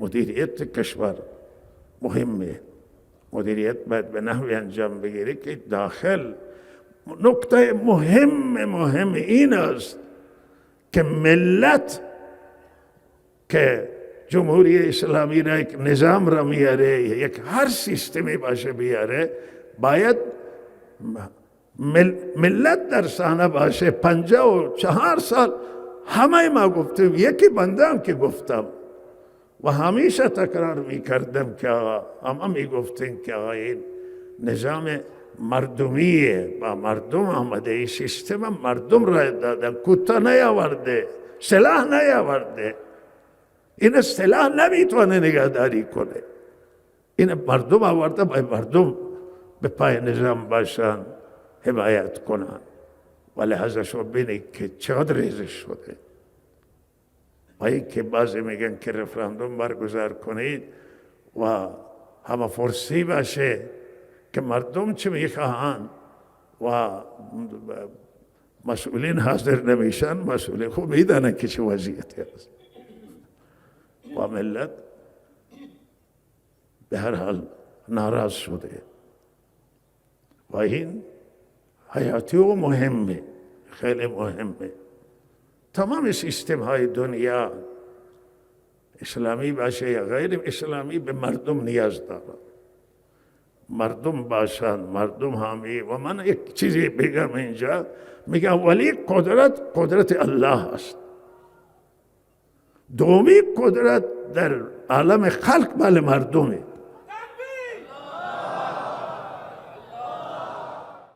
مدیریت کشور مهمه. مدیریت باید به نحوی انجام بگیره که داخل نکته مهم این است که ملت که جمهوری اسلامی را یک نظام را میاره، یک هر سیستمی باشه بیاره، باید ملت در صحنه باشه. 54 سال همه ما گفتیم، یکی بندم که گفتم و همیشه تکرار میکردم که همه میگفتیم که این نظام مردمیه، با مردم آمده، این سیستم مردم را دادن، کوتا نیاورده، سلاح نیاورده. این سلاح نمیتونه نگهداری کنه، این مردم آورده، باید مردم به پای نظام باشن، حمایت کنن. و لحظه شما بینید که چقدر ریزش شده. و این که بعضی میگن که رفراندوم برگزار کنید و همه فرسی باشه که مردم چه میخواهند و مسئولین حاضر نمیشن، مسئولین خوب میدانن که چه وضعیتی هست و ملت به هر حال ناراض شده. و این حیاتی و مهمه، خیلی مهمه. تمام سیستم های دنیا، اسلامی باشه یا غیر اسلامی، به مردم نیاز دارد. مردم باشند، مردم حامی. و من یک چیزی بگم اینجا، میگم ولی قدرت الله است. دومی قدرت در عالم خلق مال مردمه.